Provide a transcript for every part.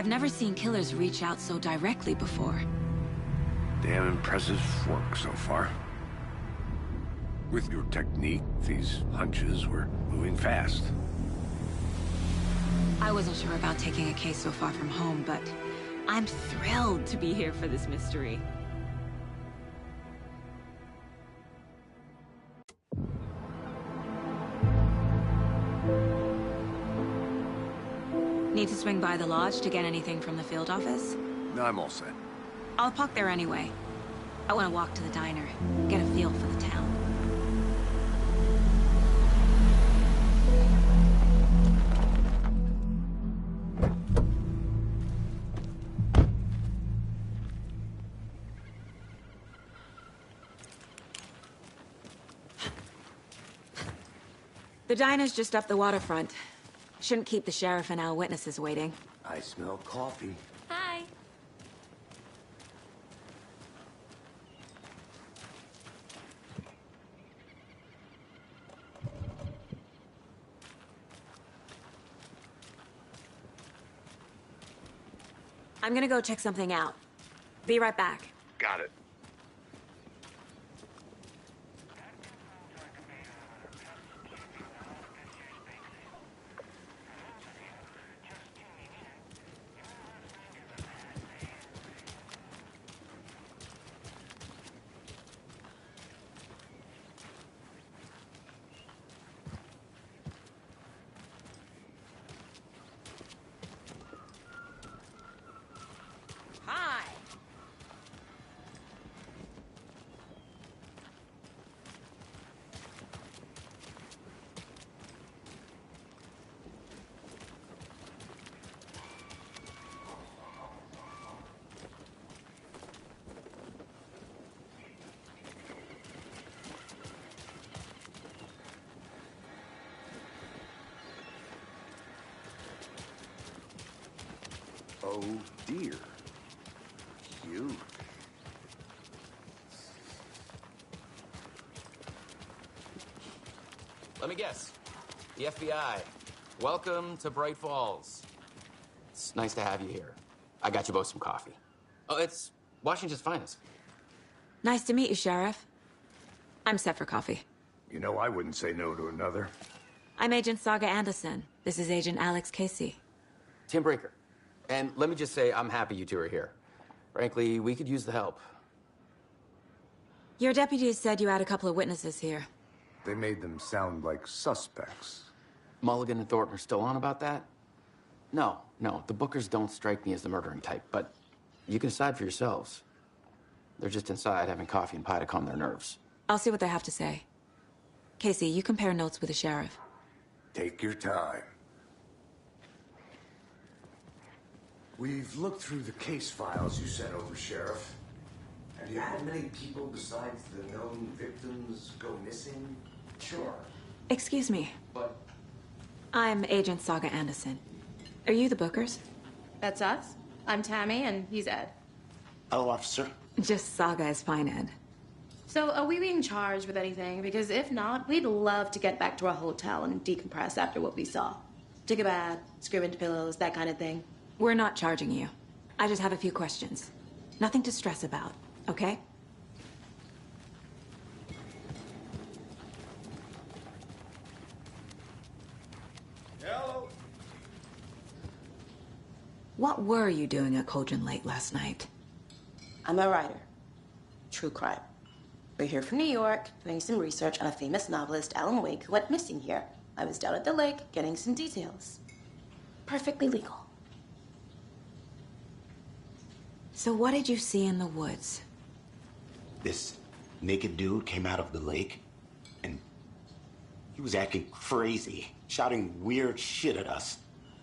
I've never seen killers reach out so directly before. Damn impressive work so far. With your technique, these hunches were moving fast. I wasn't sure about taking a case so far from home, but I'm thrilled to be here for this mystery. Need to swing by the lodge to get anything from the field office? No, I'm all set. I'll park there anyway. I want to walk to the diner, get a feel for the town. The diner's just up the waterfront. Shouldn't keep the sheriff and our witnesses waiting. I smell coffee. Hi. I'm gonna go check something out. Be right back. Got it. Hi. Oh dear. Huge. Let me guess. The FBI. Welcome to Bright Falls. It's nice to have you here. I got you both some coffee. Oh, it's Washington's finest. Nice to meet you, Sheriff. I'm set for coffee. You know, I wouldn't say no to another. I'm Agent Saga Anderson. This is Agent Alex Casey. Tim Breaker. And let me just say, I'm happy you two are here. Frankly, we could use the help. Your deputies said you had a couple of witnesses here. They made them sound like suspects. Mulligan and Thornton are still on about that? No, the Bookers don't strike me as the murdering type, but you can decide for yourselves. They're just inside having coffee and pie to calm their nerves. I'll see what they have to say. Casey, you compare notes with the sheriff. Take your time. We've looked through the case files you sent over, Sheriff. Have you had many people besides the known victims go missing? Sure. Excuse me. But I'm Agent Saga Anderson. Are you the Bookers? That's us. I'm Tammy, and he's Ed. Hello, officer. Just Saga is fine, Ed. So, are we being charged with anything? Because if not, we'd love to get back to our hotel and decompress after what we saw. Take a bath, scream into pillows, that kind of thing. We're not charging you. I just have a few questions. Nothing to stress about, okay? hello. What were you doing at Cauldron Lake last night? I'm a writer. True crime. We're here from New York, doing some research on a famous novelist, Alan Wake, who went missing here. I was down at the lake, getting some details. Perfectly legal. So what did you see in the woods? This naked dude came out of the lake, and he was acting crazy, shouting weird shit at us.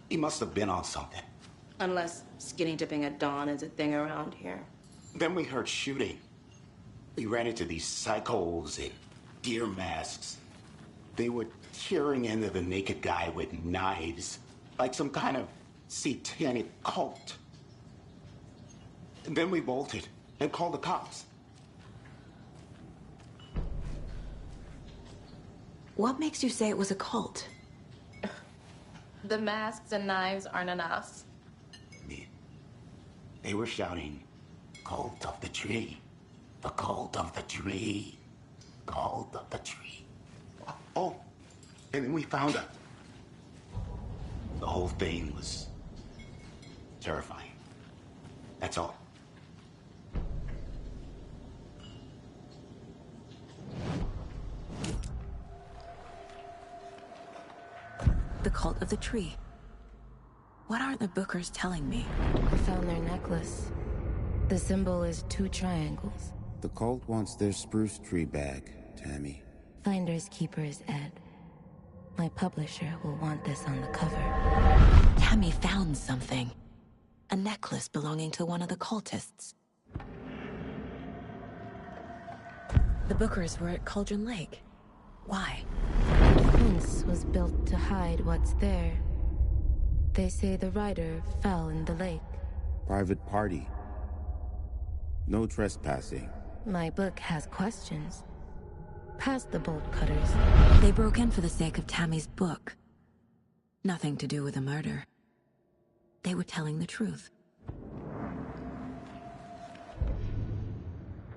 He must have been on something. Unless skinny dipping at dawn is a thing around here. Then we heard shooting. We ran into these psychos in deer masks. They were tearing into the naked guy with knives, like some kind of satanic cult. And then we bolted and called the cops. What makes you say it was a cult? The masks and knives aren't enough. I mean, They were shouting, "Cult of the tree. The cult of the tree. Cult of the tree." Oh, and then we found her. The whole thing was terrifying. That's all. The cult of the tree. What are the Bookers telling me? I found their necklace. The symbol is 2 triangles. The cult wants their spruce tree back, Tammy. Finders keepers, Ed. My publisher will want this on the cover. Tammy found something. A necklace belonging to one of the cultists. The Bookers were at Cauldron Lake. Why? The fence was built to hide what's there. They say the rider fell in the lake. Private party. No trespassing. My book has questions. Past the bolt cutters. They broke in for the sake of Tammy's book. Nothing to do with a murder. They were telling the truth.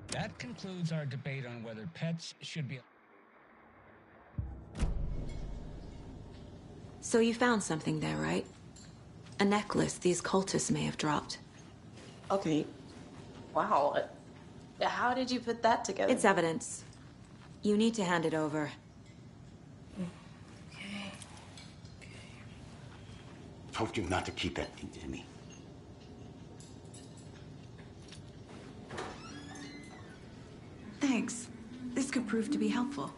That concludes our debate on whether pets should be... So you found something there, right? A necklace these cultists may have dropped. Okay. Wow. How did you put that together? It's evidence. You need to hand it over. Okay. Told you not to keep that thing to me. Thanks. This could prove to be helpful.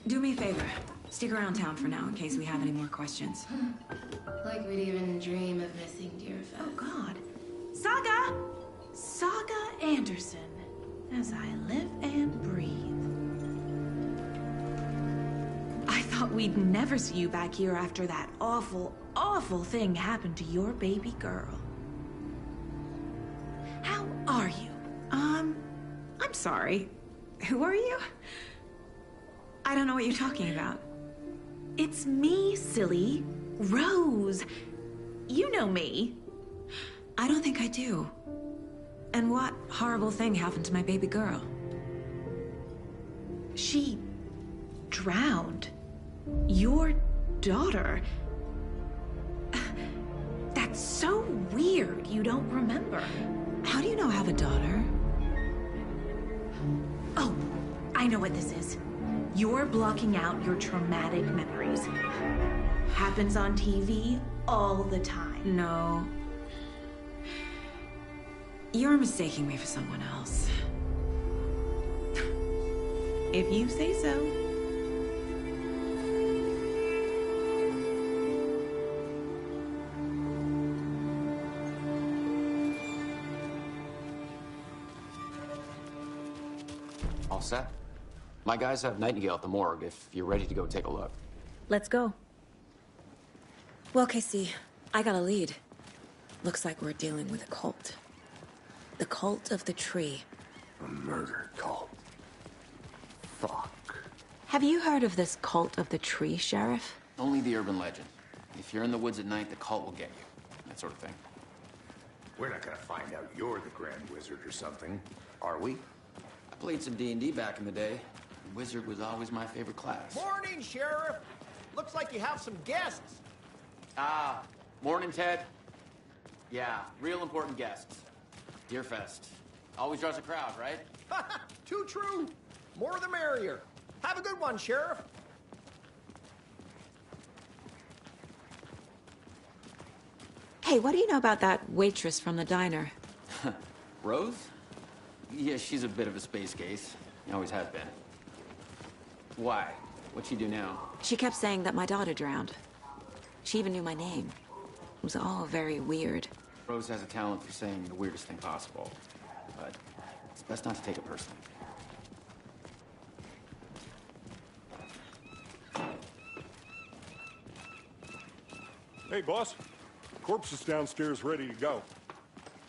Do me a favor. Stick around town for now in case we have any more questions. Like we'd even dream of missing dear Fez. Oh, God. Saga! Saga Anderson. As I live and breathe. I thought we'd never see you back here after that awful, awful thing happened to your baby girl. How are you? I'm sorry. Who are you? I don't know what you're talking about. It's me, silly. Rose. You know me. I don't think I do. And what horrible thing happened to my baby girl? She drowned. Your daughter. That's so weird you don't remember. How do you know I have a daughter? Oh, I know what this is. You're blocking out your traumatic memories. Happens on TV all the time. No. You're mistaking me for someone else. If you say so. All set? My guys have Nightingale at the morgue if you're ready to go take a look. Let's go. Well, Casey, I got a lead. Looks like we're dealing with a cult. The cult of the tree. A murder cult. Fuck. Have you heard of this cult of the tree, Sheriff? Only the urban legend. If you're in the woods at night, the cult will get you. That sort of thing. We're not gonna find out you're the Grand Wizard or something, are we? I played some D&D back in the day. Wizard was always my favorite class. Morning, Sheriff. Looks like you have some guests. Ah, morning, Ted. Yeah, real important guests. Deerfest. Always draws a crowd, right? Too true. More the merrier. Have a good one, Sheriff. Hey, what do you know about that waitress from the diner? Rose? Yeah, she's a bit of a space case. Always has been. Why? What'd she do now? She kept saying that my daughter drowned. She even knew my name. It was all very weird. Rose has a talent for saying the weirdest thing possible. But it's best not to take it personally. Hey, boss. Corpse is downstairs ready to go.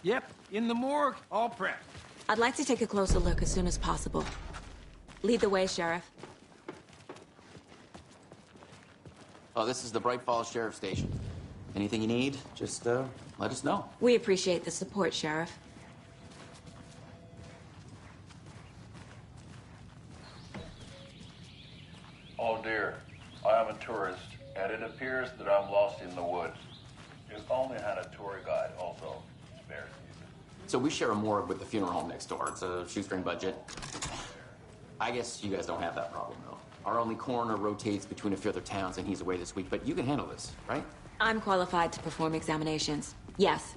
Yep, in the morgue, all prepped. I'd like to take a closer look as soon as possible. Lead the way, Sheriff. Oh, this is the Bright Falls Sheriff Station. Anything you need, just let us know. We appreciate the support, Sheriff. Oh dear, I am a tourist, and it appears that I'm lost in the woods. If only had a tour guide also. Spare. So we share a morgue with the funeral home next door. It's a shoestring budget. I guess you guys don't have that problem, though. Our only coroner rotates between a few other towns, and he's away this week, but you can handle this, right? I'm qualified to perform examinations. Yes.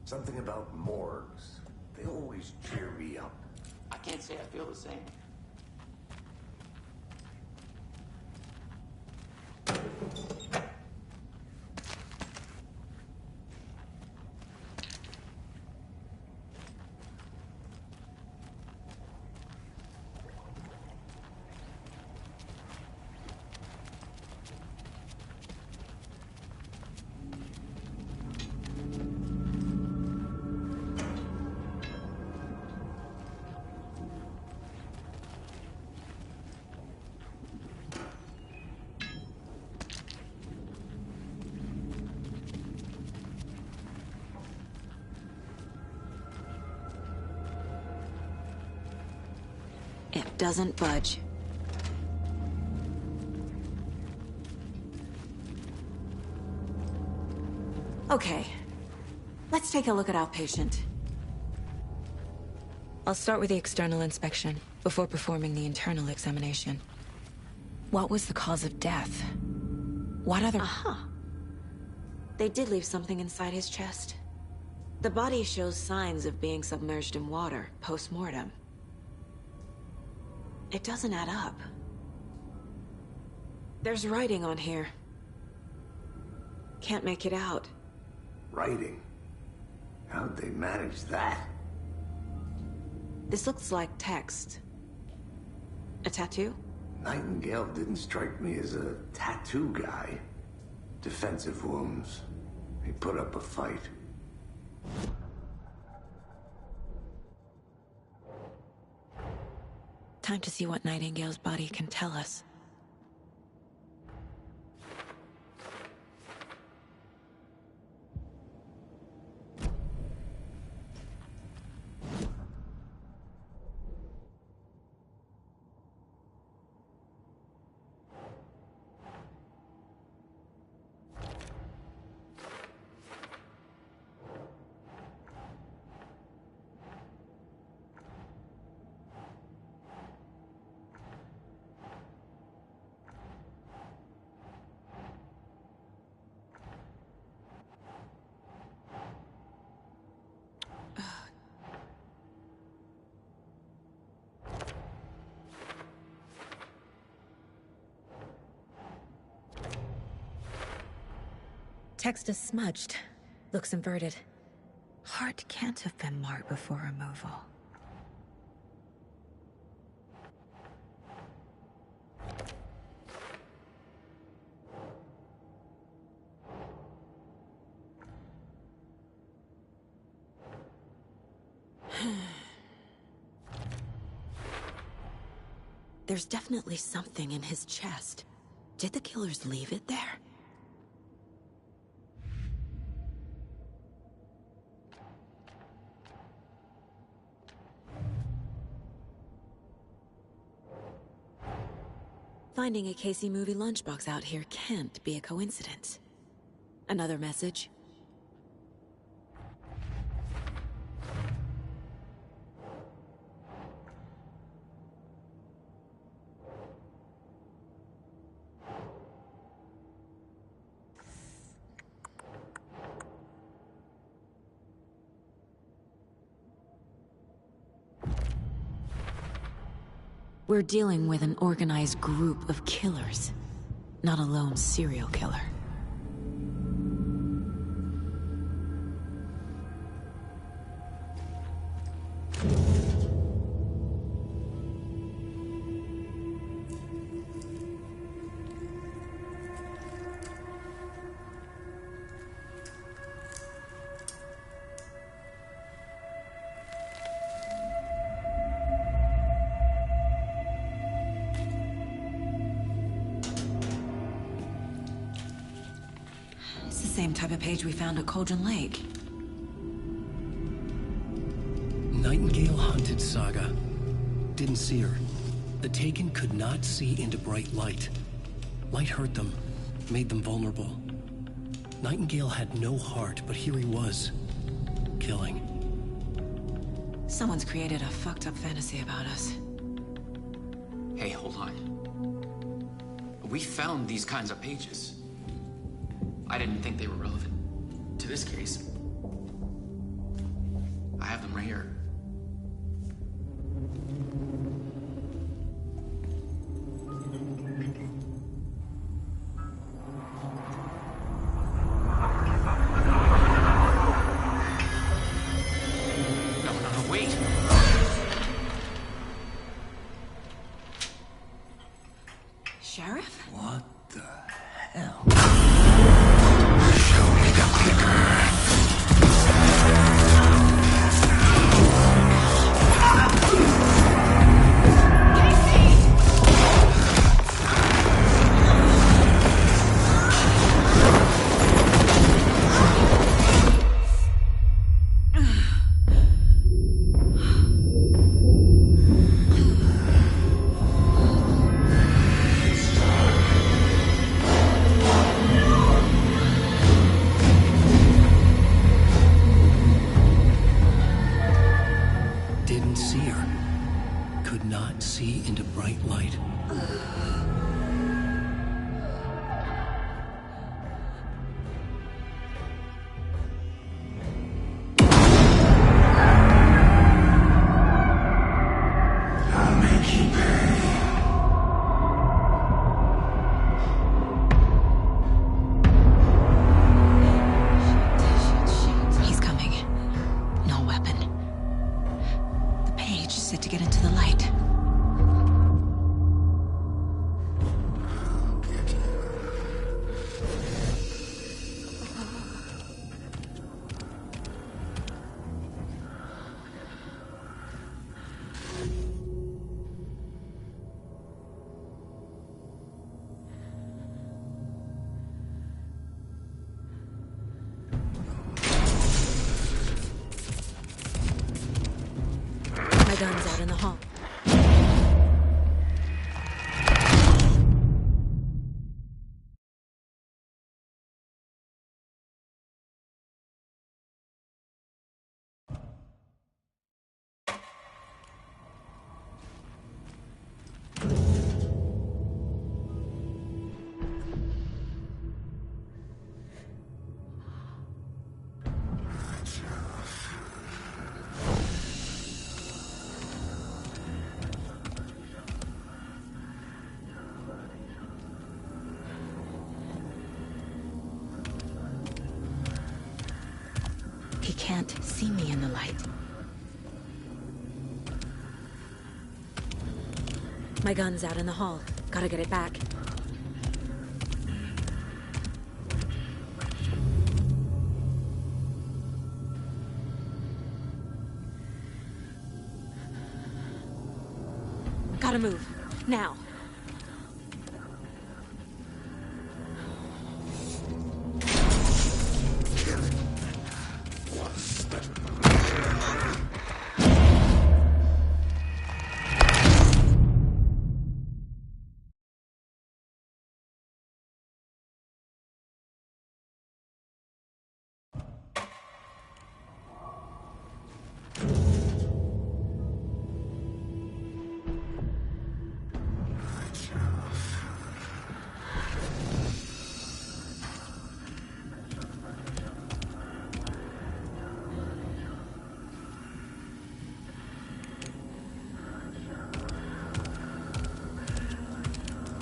Something about morgues. They always cheer me up. I can't say I feel the same. It doesn't budge. Okay. Let's take a look at our patient. I'll start with the external inspection before performing the internal examination. What was the cause of death? What other... Aha. They did leave something inside his chest. The body shows signs of being submerged in water post-mortem. It doesn't add up. There's writing on here. Can't make it out. Writing? How'd they manage that? This looks like text. A tattoo? Nightingale didn't strike me as a tattoo guy. Defensive wounds. He put up a fight. Time to see what Nightingale's body can tell us. Text is smudged. Looks inverted. Heart can't have been marked before removal. There's definitely something in his chest. Did the killers leave it there? Finding a Casey movie lunchbox out here can't be a coincidence. Another message? We're dealing with an organized group of killers, not a lone serial killer. same type of page we found at Cauldron Lake. Nightingale hunted Saga. Didn't see her. The Taken could not see into bright light. Light hurt them, made them vulnerable. Nightingale had no heart, but here he was, killing. Someone's created a fucked up fantasy about us. Hey, hold on. We found these kinds of pages. I didn't think they were relevant to this case. I have them right here. No, wait. Sheriff? What the hell? Show me the clicker. Didn't see her. Could not see into bright light. I'll make you pay. He's coming. No weapon. The page said to get into the light. My gun's out in the hall. He can't see me in the light. My gun's out in the hall. Gotta get it back. Gotta move. Now.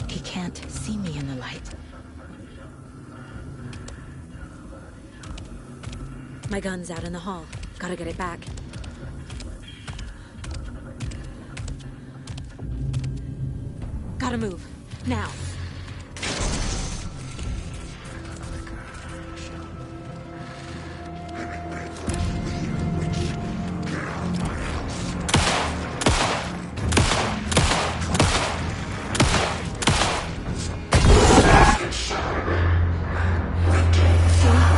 He can't see me in the light. My gun's out in the hall. Gotta get it back. Gotta move. Now. See?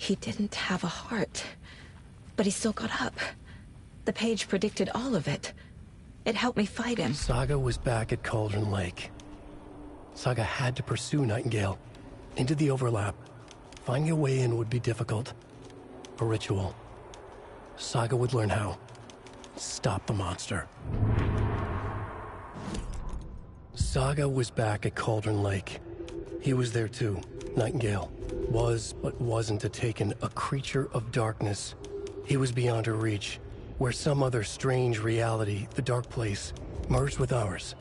He didn't have a heart, but he still got up. The page predicted all of it. It helped me fight him. Saga was back at Cauldron Lake. Saga had to pursue Nightingale into the overlap. Finding a way in would be difficult. A ritual. Saga would learn how. Stop the monster. Saga was back at Cauldron Lake. He was there too. Nightingale was, but wasn't a Taken, a creature of darkness. He was beyond her reach, where some other strange reality, the dark place, merged with ours.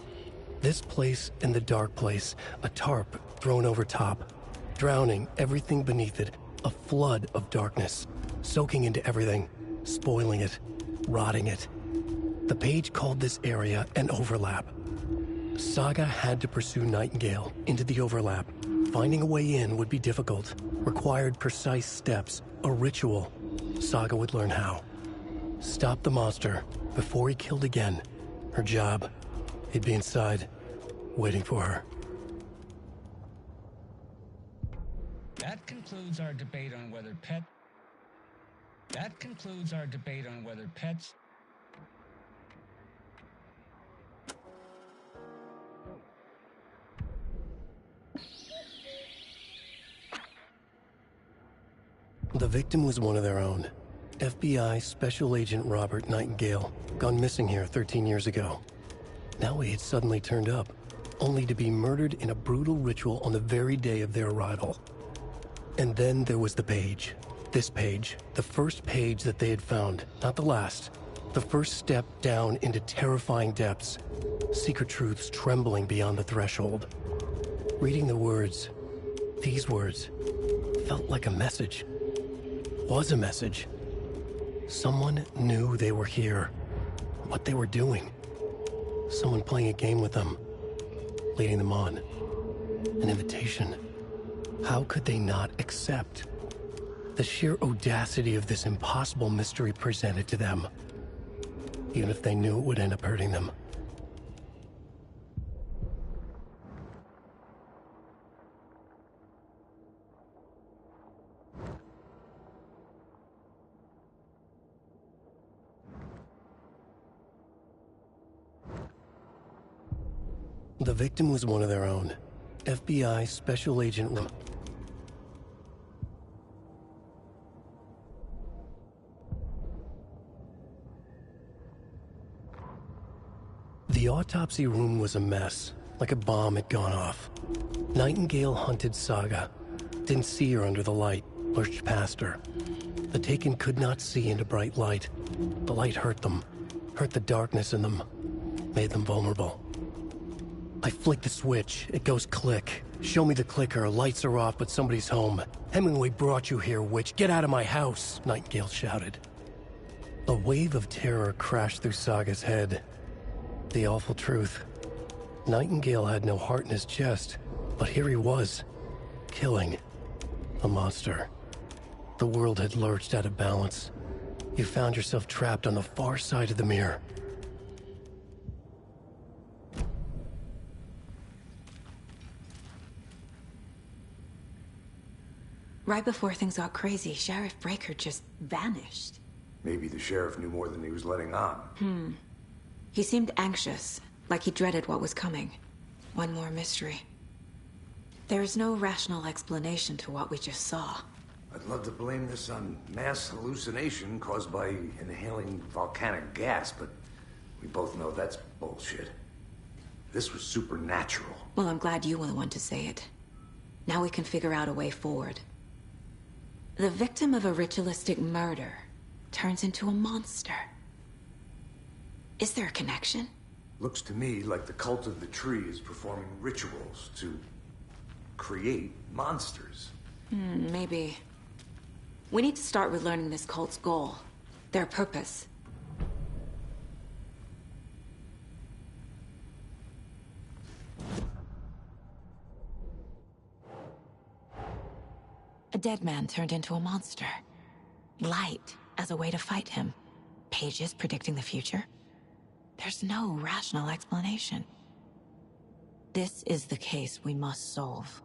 This place and the dark place, a tarp thrown over top, drowning everything beneath it, a flood of darkness, soaking into everything, spoiling it, rotting it. The page called this area an overlap. Saga had to pursue Nightingale into the overlap. Finding a way in would be difficult, required precise steps, a ritual. Saga would learn how. Stop the monster before he killed again. Her job, he'd be inside, waiting for her. That concludes our debate on whether pets. The victim was one of their own. FBI Special Agent Robert Nightingale, gone missing here 13 years ago. Now he had suddenly turned up, only to be murdered in a brutal ritual on the very day of their arrival. And then there was the page. This page, the first page that they had found, not the last. The first step down into terrifying depths. Secret truths trembling beyond the threshold. Reading the words, these words, felt like a message. Was a message. Someone knew they were here. What they were doing. Someone playing a game with them. Leading them on. An invitation. How could they not accept? The sheer audacity of this impossible mystery presented to them. Even if they knew it would end up hurting them. The victim was one of their own. FBI Special Agent The autopsy room was a mess, like a bomb had gone off. Nightingale hunted Saga. Didn't see her under the light, lurched past her. The Taken could not see into bright light. The light hurt them, hurt the darkness in them, made them vulnerable. I flick the switch, it goes click. Show me the clicker, lights are off, but somebody's home. Hemingway brought you here, witch. Get out of my house, Nightingale shouted. A wave of terror crashed through Saga's head. The awful truth. Nightingale had no heart in his chest, but here he was, killing a monster. The world had lurched out of balance. You found yourself trapped on the far side of the mirror. Right before things got crazy, Sheriff Breaker just vanished. Maybe the sheriff knew more than he was letting on. He seemed anxious, like he dreaded what was coming. One more mystery. There's no rational explanation to what we just saw. I'd love to blame this on mass hallucination caused by inhaling volcanic gas, but we both know that's bullshit. This was supernatural. Well, I'm glad you were the one to say it. Now we can figure out a way forward. The victim of a ritualistic murder turns into a monster. Is there a connection? Looks to me like the cult of the tree is performing rituals to create monsters. Maybe. We need to start with learning this cult's goal, their purpose. A dead man turned into a monster. Light as a way to fight him. Pages predicting the future. There's no rational explanation. This is the case we must solve.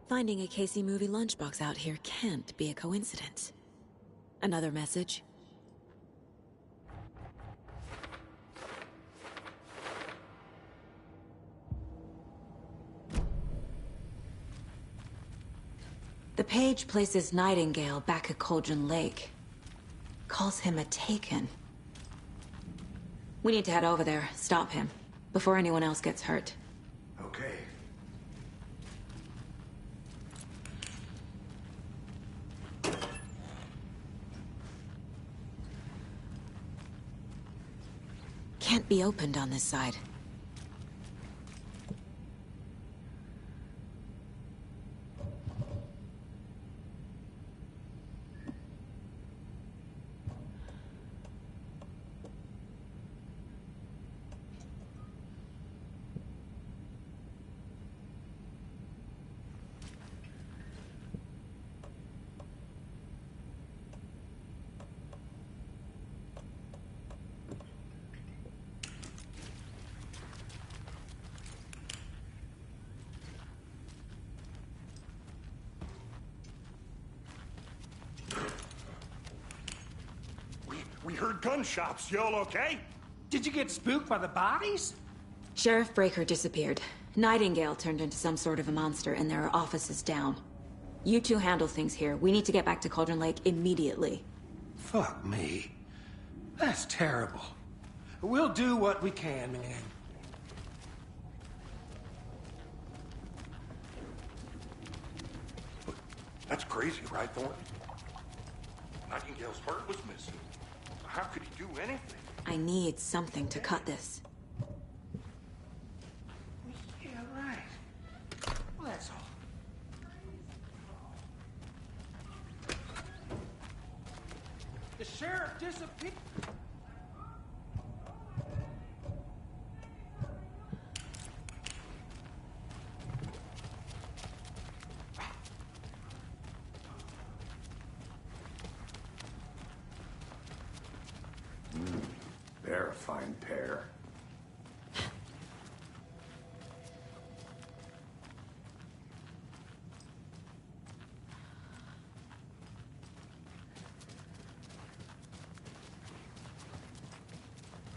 Finding a Casey movie lunchbox out here can't be a coincidence. Another message? The page places Nightingale back at Cauldron Lake. Calls him a Taken. We need to head over there, stop him, before anyone else gets hurt. Okay. Can't be opened on this side. We heard gunshots. Y'all okay? Did you get spooked by the bodies? Sheriff Breaker disappeared. Nightingale turned into some sort of a monster, and there are offices down. You two handle things here. We need to get back to Cauldron Lake immediately. Fuck me. That's terrible. We'll do what we can, man. That's crazy, right, Thornton? Nightingale's heart was missing. How could he do anything? I need something to cut this. Yeah, right. Well, that's all. The sheriff disappeared. They're a fine pair.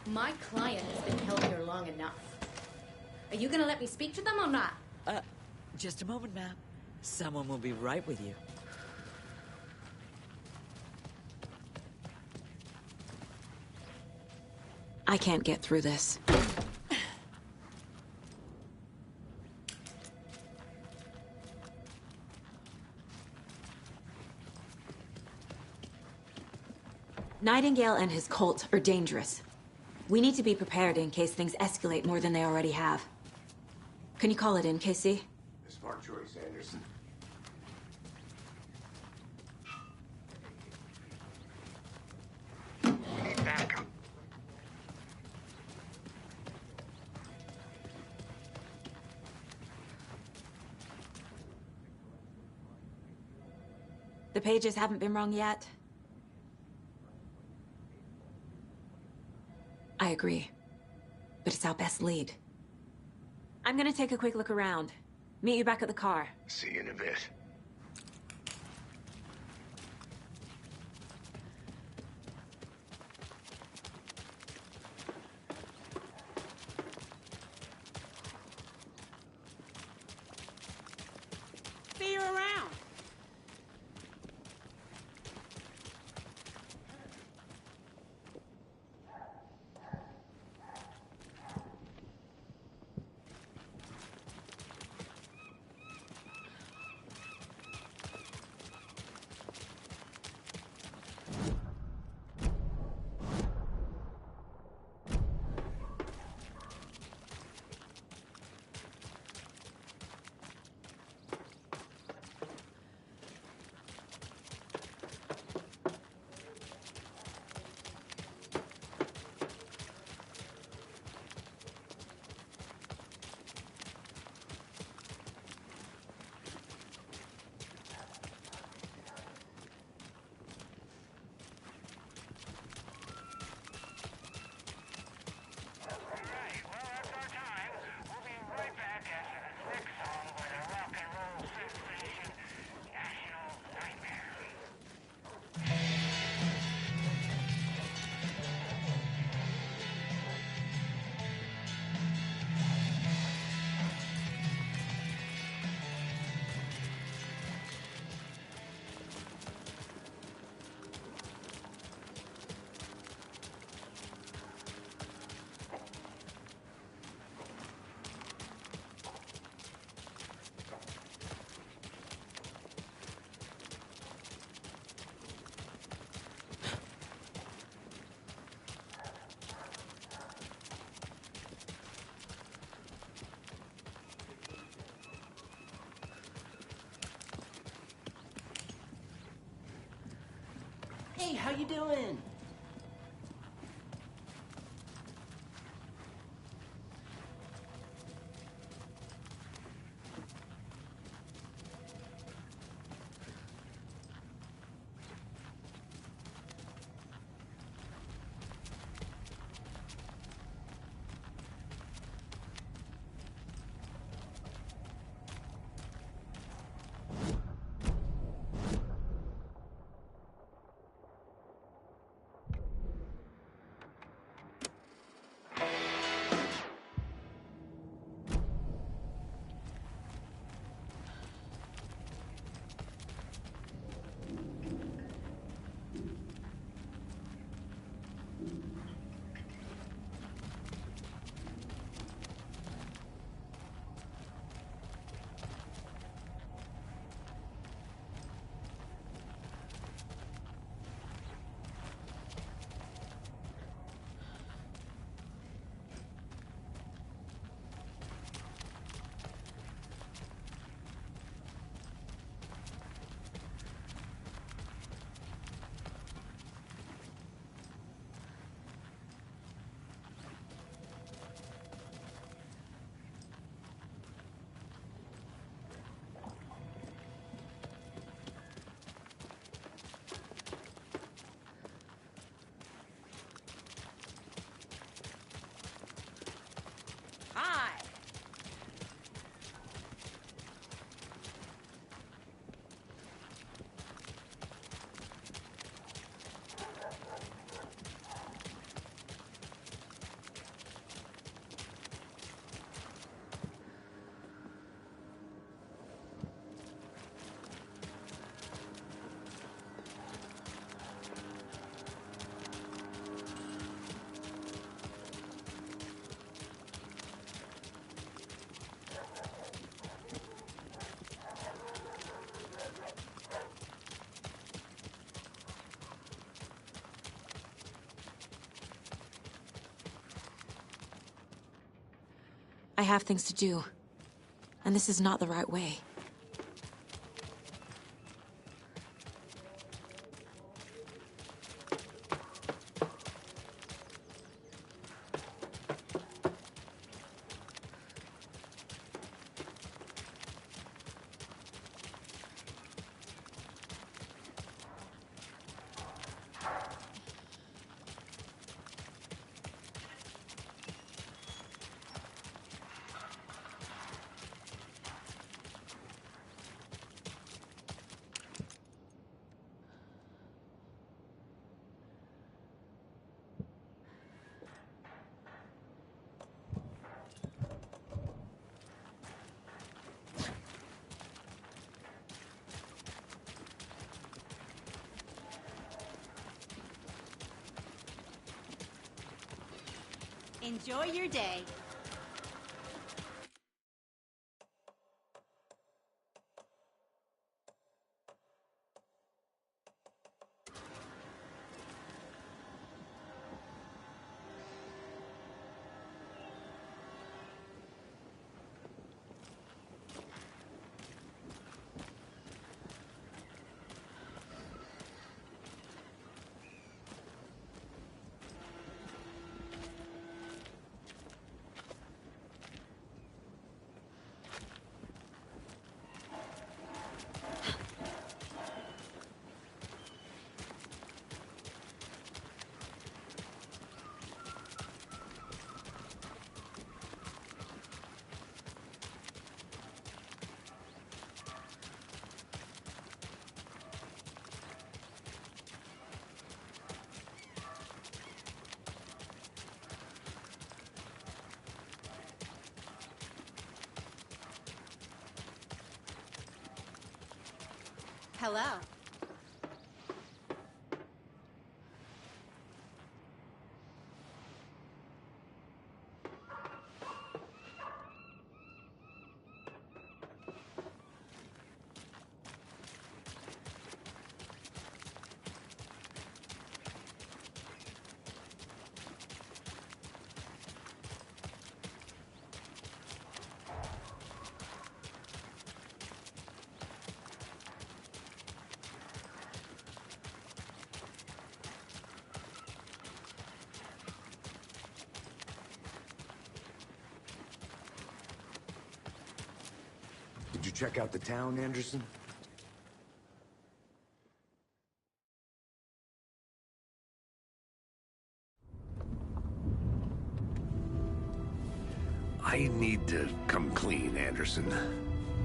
My client has been held here long enough. Are you gonna let me speak to them or not? Just a moment, ma'am. Someone will be right with you. I can't get through this. Nightingale and his cult are dangerous. We need to be prepared in case things escalate more than they already have. Can you call it in, Casey? A smart choice, Anderson. We need backup. The pages haven't been wrong yet. I agree. But it's our best lead. I'm gonna take a quick look around. Meet you back at the car. See you in a bit. See you around. Hey, how you doing? Hi. I have things to do. And this is not the right way. Enjoy your day. Hello. check out the town, Anderson? I need to come clean, Anderson.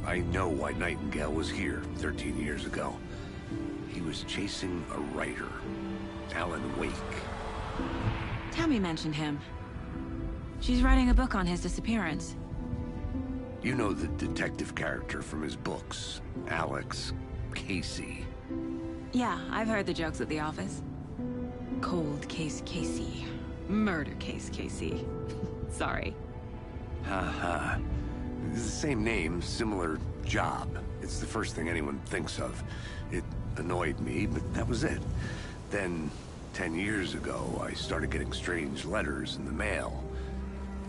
I know why Nightingale was here 13 years ago. He was chasing a writer, Alan Wake. Tammy mentioned him. She's writing a book on his disappearance. You know the detective character from his books, Alex Casey. Yeah, I've heard the jokes at the office. Cold case Casey. Murder case Casey. Sorry. Haha. The same name, similar job. It's the first thing anyone thinks of. It annoyed me, but that was it. Then, 10 years ago, I started getting strange letters in the mail.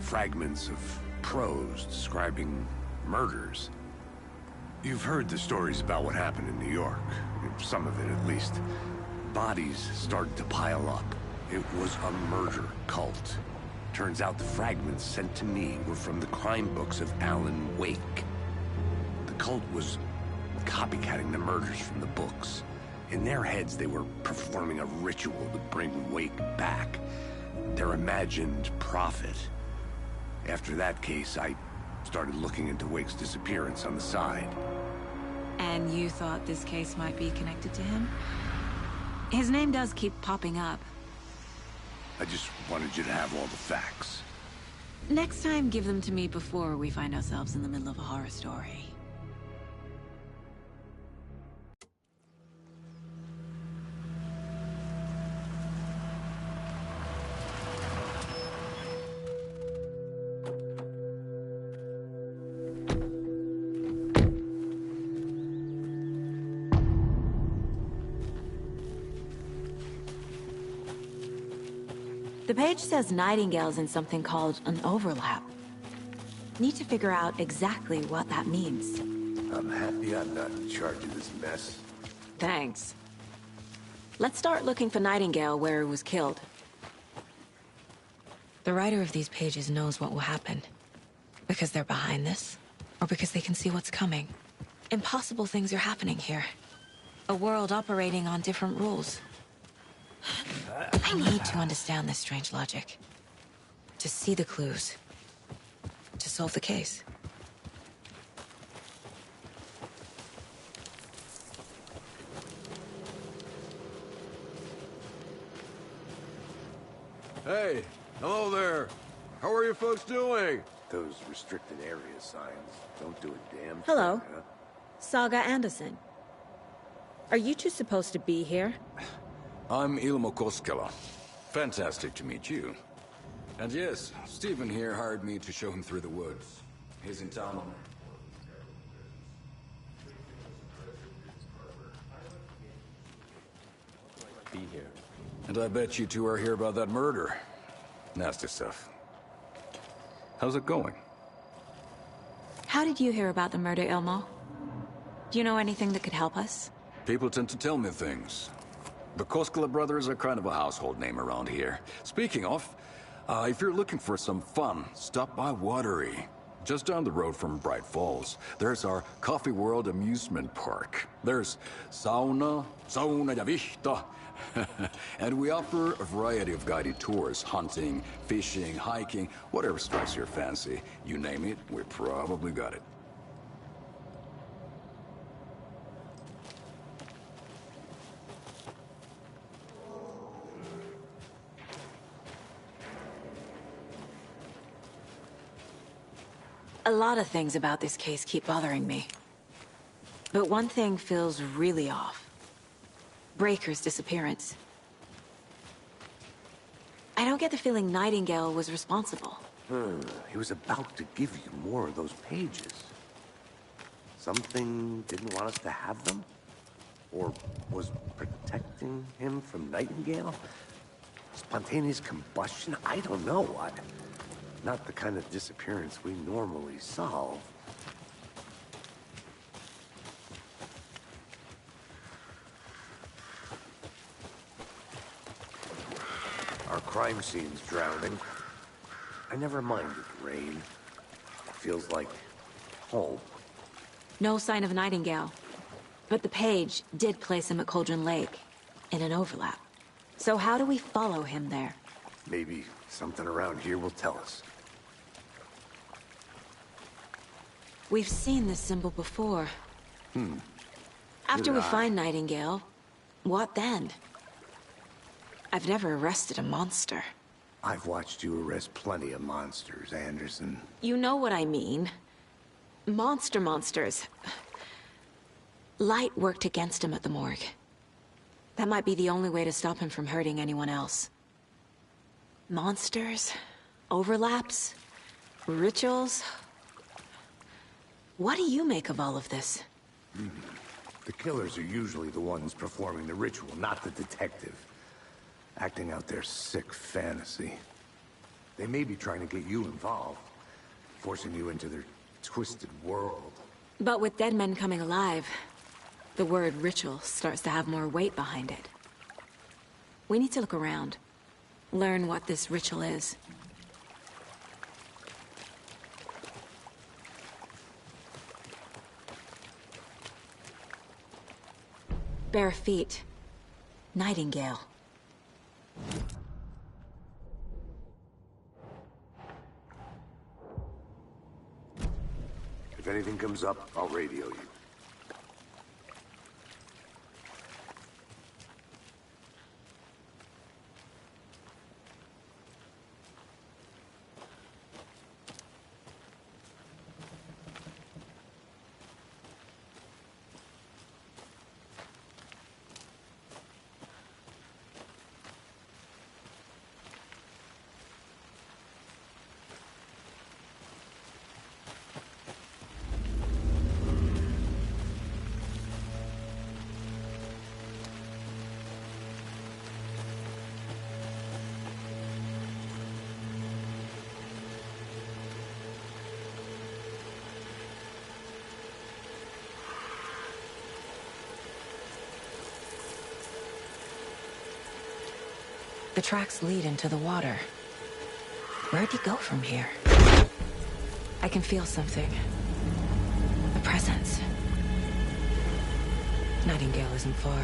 Fragments of prose describing murders. You've heard the stories about what happened in New York. Some of it, at least. Bodies started to pile up. It was a murder cult. Turns out the fragments sent to me were from the crime books of Alan Wake. The cult was copycatting the murders from the books. In their heads, they were performing a ritual to bring Wake back. Their imagined prophet. After that case, I started looking into Wake's disappearance on the side. And you thought this case might be connected to him? His name does keep popping up. I just wanted you to have all the facts. Next time, give them to me before we find ourselves in the middle of a horror story. The page says Nightingale's in something called an overlap. Need to figure out exactly what that means. I'm happy I'm not in charge of this mess. Thanks. Let's start looking for Nightingale where he was killed. The writer of these pages knows what will happen. Because they're behind this, or because they can see what's coming. Impossible things are happening here. A world operating on different rules. I need to understand this strange logic. To see the clues. To solve the case. Hey, hello there. How are you folks doing? Those restricted area signs don't do a damn thing, Hello. huh? Saga Anderson. Are you two supposed to be here? I'm Ilmo Koskela. Fantastic to meet you. And yes, Stephen here hired me to show him through the woods. He's in town. Be here. And I bet you two are here about that murder. Nasty stuff. How's it going? How did you hear about the murder, Ilmo? Do you know anything that could help us? People tend to tell me things. The Koskela brothers are kind of a household name around here. Speaking of, if you're looking for some fun, stop by Watery. Just down the road from Bright Falls, there's our Coffee World amusement park. There's sauna ja vihta. And we offer a variety of guided tours, hunting, fishing, hiking, whatever strikes your fancy. You name it, we probably got it. A lot of things about this case keep bothering me. But one thing feels really off. Breaker's disappearance. I don't get the feeling Nightingale was responsible. He was about to give you more of those pages. Something didn't want us to have them? Or was protecting him from Nightingale? Spontaneous combustion? I don't know what. Not the kind of disappearance we normally solve. Our crime scene's drowning. I never minded rain. It feels like home. No sign of Nightingale. But the page did place him at Cauldron Lake, in an overlap. So how do we follow him there? Maybe something around here will tell us. We've seen this symbol before. After we find Nightingale, what then? I've never arrested a monster. I've watched you arrest plenty of monsters, Anderson. You know what I mean. Monsters. Light worked against him at the morgue. That might be the only way to stop him from hurting anyone else. Monsters? Overlaps? Rituals? What do you make of all of this? The killers are usually the ones performing the ritual, not the detective. Acting out their sick fantasy. They may be trying to get you involved, forcing you into their twisted world. But with dead men coming alive, the word ritual starts to have more weight behind it. We need to look around, learn what this ritual is. Bare feet. Nightingale. If anything comes up, I'll radio you. The tracks lead into the water. Where'd he go from here? I can feel something. A presence. Nightingale isn't far.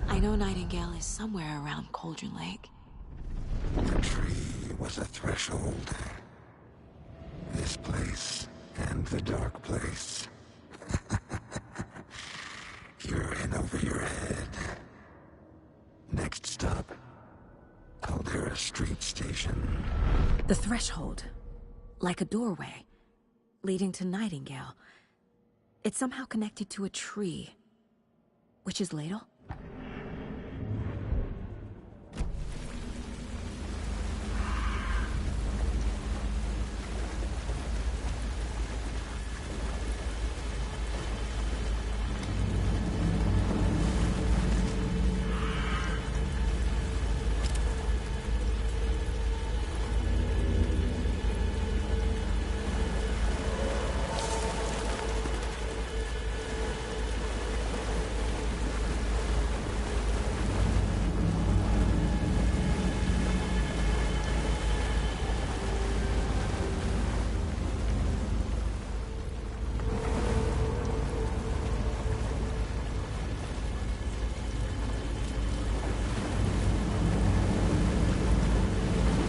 I know Nightingale is somewhere around Cauldron Lake. The tree was a threshold. This place and the dark place. You're in over your head. Next stop, Caldera Street Station. The threshold. Like a doorway. Leading to Nightingale. It's somehow connected to a tree. Witch's Ladle?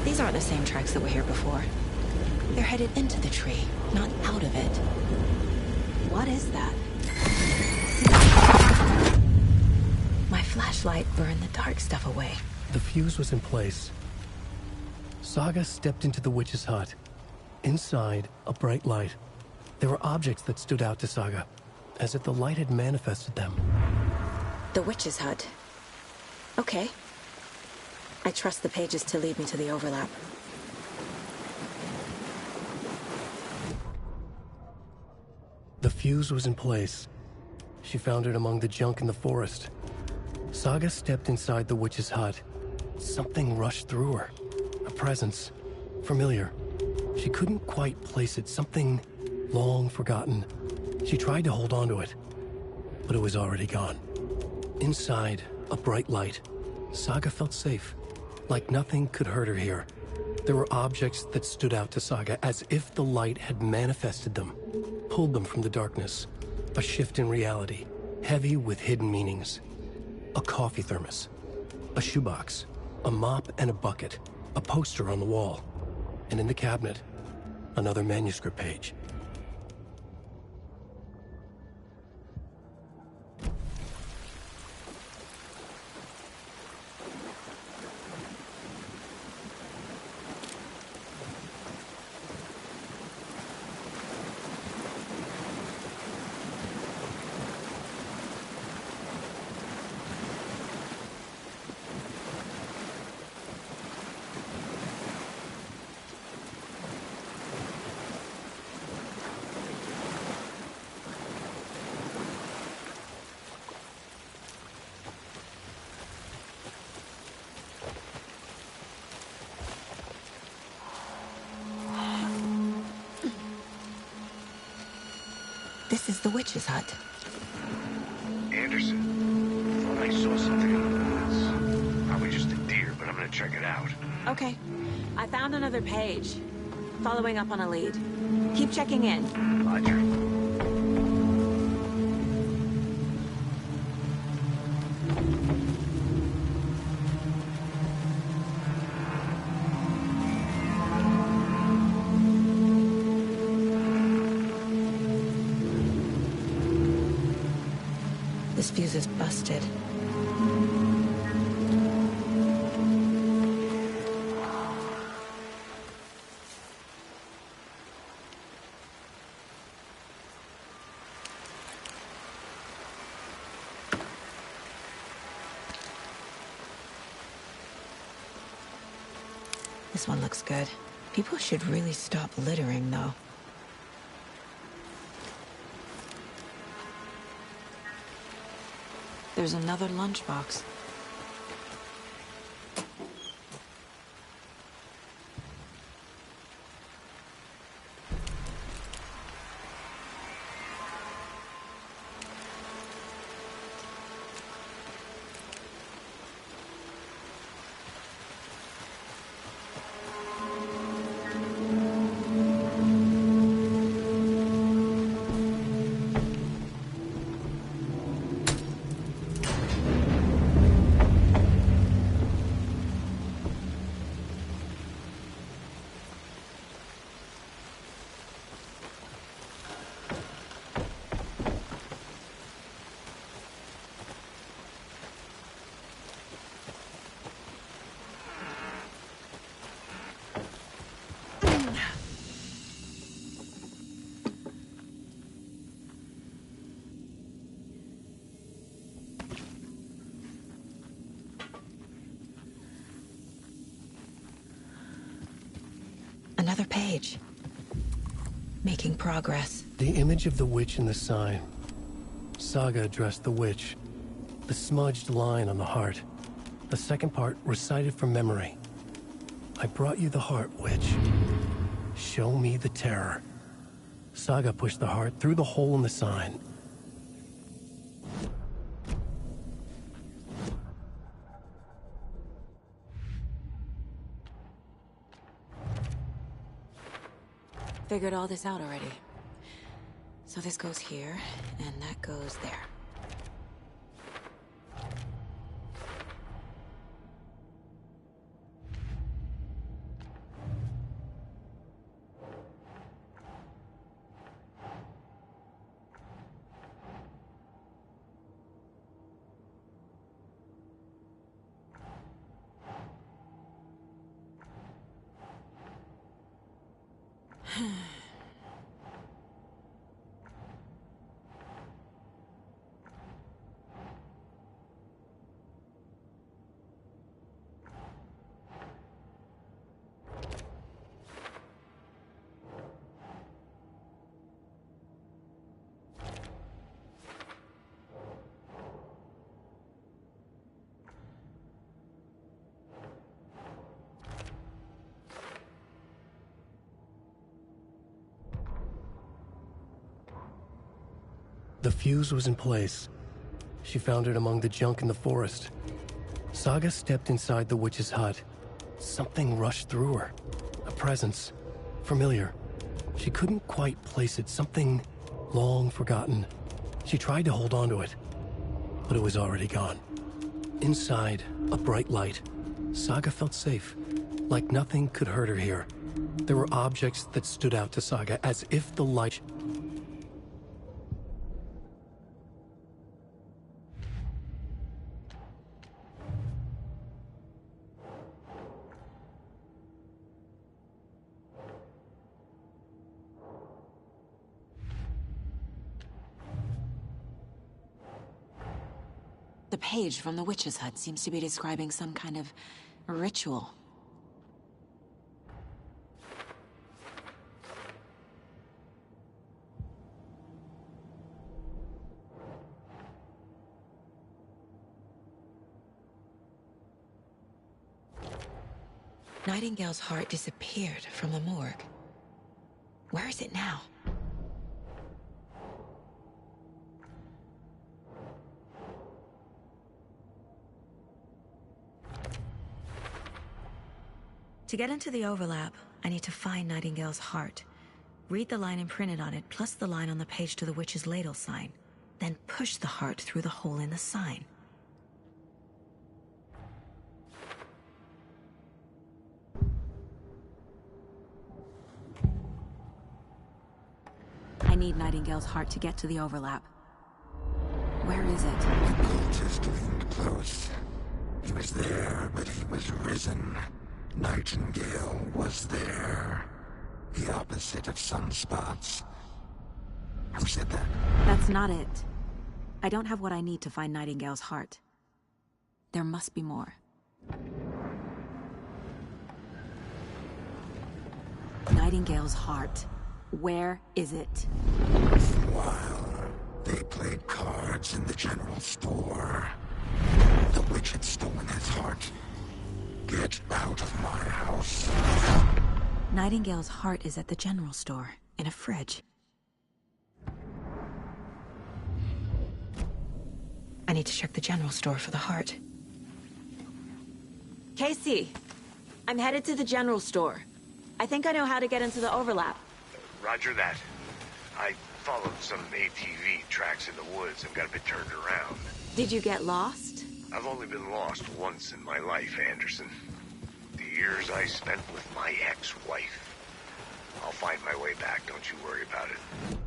These aren't the same tracks that were here before. They're headed into the tree, not out of it. What is that? My flashlight burned the dark stuff away. The fuse was in place. Saga stepped into the witch's hut. Inside, a bright light. There were objects that stood out to Saga, as if the light had manifested them. The witch's hut. Okay. I trust the pages to lead me to the overlap. The fuse was in place. She found it among the junk in the forest. Saga stepped inside the witch's hut. Something rushed through her. A presence. Familiar. She couldn't quite place it. Something long forgotten. She tried to hold on to it, but it was already gone. Inside, a bright light. Saga felt safe. Like nothing could hurt her here. There were objects that stood out to Saga as if the light had manifested them, pulled them from the darkness. A shift in reality, heavy with hidden meanings. A coffee thermos, a shoebox, a mop and a bucket, a poster on the wall, and in the cabinet, another manuscript page. This is the witch's hut. Anderson, thought I saw something in the woods. Probably just a deer, but I'm gonna check it out. Okay. I found another page. Following up on a lead. Keep checking in. Roger. This fuse is busted. This one looks good. People should really stop littering, though. There's another lunchbox. Another page. Making progress. The image of the witch in the sign. Saga addressed the witch. The smudged line on the heart. The second part recited from memory. I brought you the heart, witch. Show me the terror. Saga pushed the heart through the hole in the sign. Figured all this out already. So this goes here, and that goes there. The fuse was in place. She found it among the junk in the forest. Saga stepped inside the witch's hut. something rushed through her. A presence. Familiar. She couldn't quite place it. Something long forgotten. She tried to hold on to it, but it was already gone. Inside, a bright light. Saga felt safe, like nothing could hurt her here. There were objects that stood out to Saga, as if the light... The page from the witch's hut seems to be describing some kind of ritual. Nightingale's heart disappeared from the morgue. Where is it now? To get into the overlap, I need to find Nightingale's heart. Read the line imprinted on it, plus the line on the page to the witch's ladle sign. Then push the heart through the hole in the sign. I need Nightingale's heart to get to the overlap. Where is it? The cultist leaned close. He was there, but he was risen. Nightingale was there. The opposite of sunspots. Who said that? That's not it. I don't have what I need to find Nightingale's heart. There must be more. Nightingale's heart. Where is it? While they played cards in the general store, the witch had stolen his heart. Get out of my house. Nightingale's heart is at the general store, in a fridge. I need to check the general store for the heart. Casey, I'm headed to the general store. I think I know how to get into the overlap. Roger that. I followed some ATV tracks in the woods and got a bit turned around. Did you get lost? I've only been lost once in my life, Anderson. The years I spent with my ex-wife. I'll find my way back, don't you worry about it.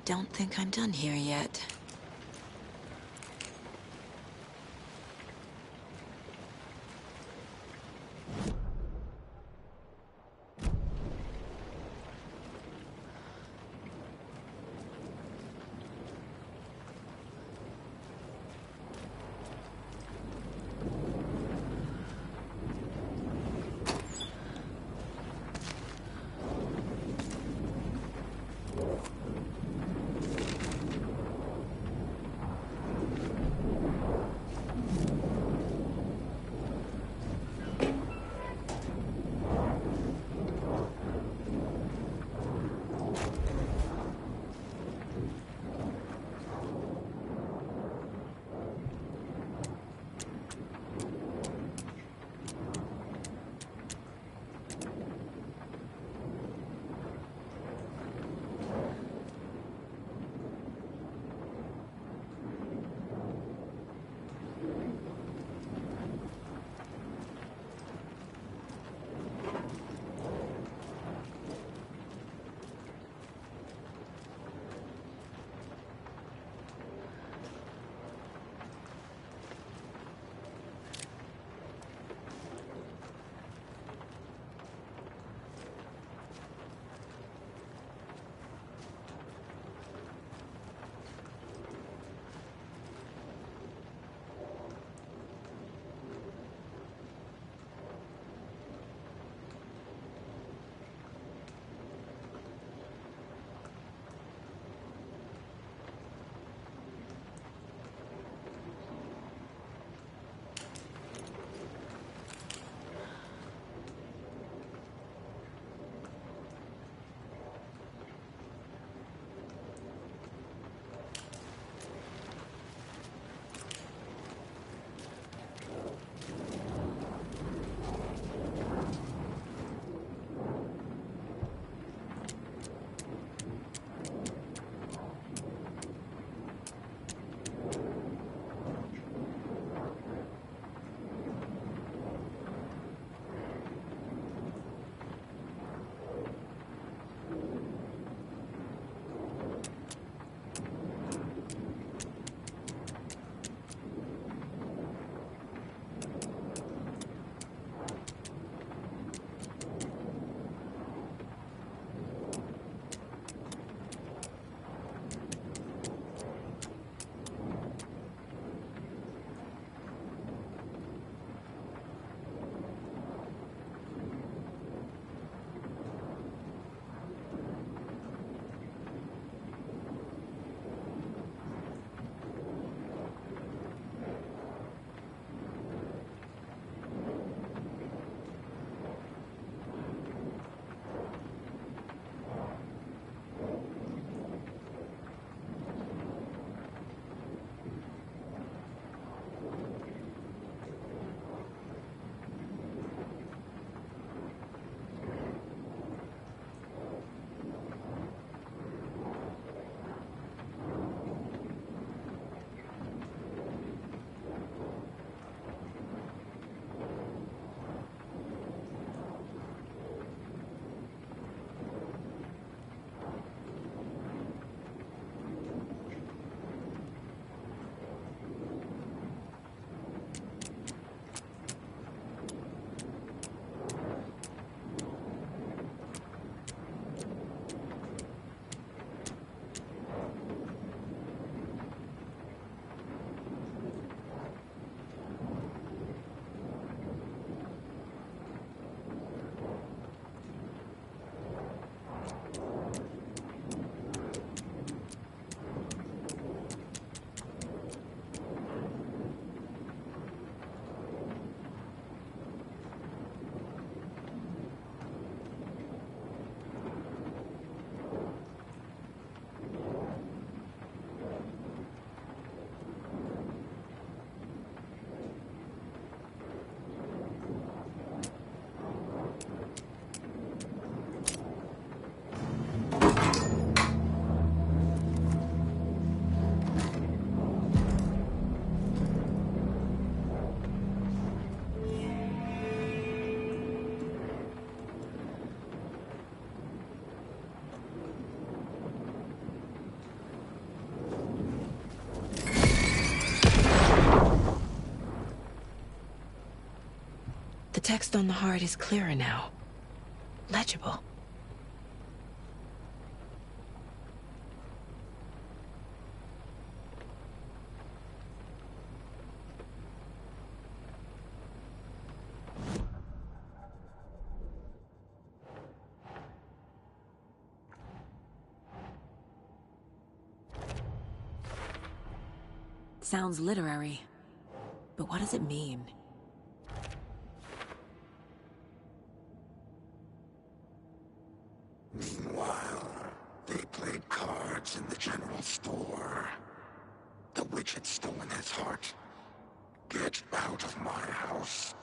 don't think I'm done here yet. text on the heart is clearer now. Legible. Sounds literary, but what does it mean? Meanwhile, they played cards in the general store. The witch had stolen his heart. Get out of my house.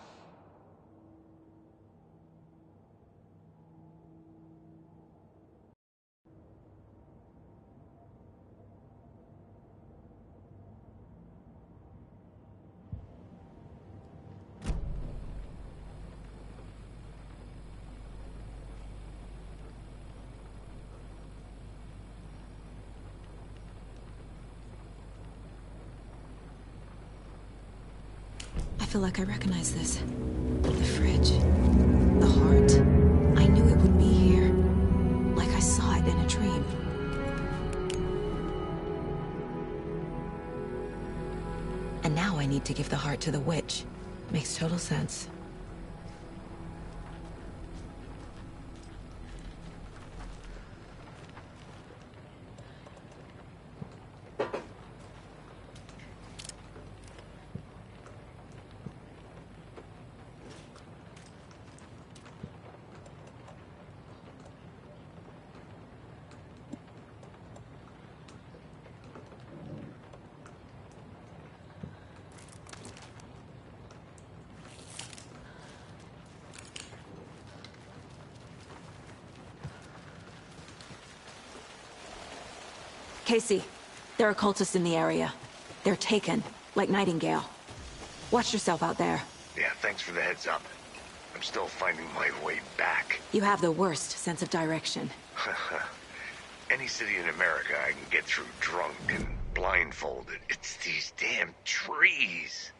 I feel like I recognize this. The fridge. The heart. I knew it would be here. Like I saw it in a dream. And now I need to give the heart to the witch. Makes total sense. Casey, there are cultists in the area. They're taken, like Nightingale. Watch yourself out there. Yeah, thanks for the heads up. I'm still finding my way back. You have the worst sense of direction. Any city in America I can get through drunk and blindfolded. It's these damn trees.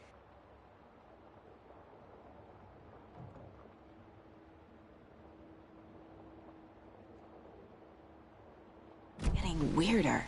Getting weirder.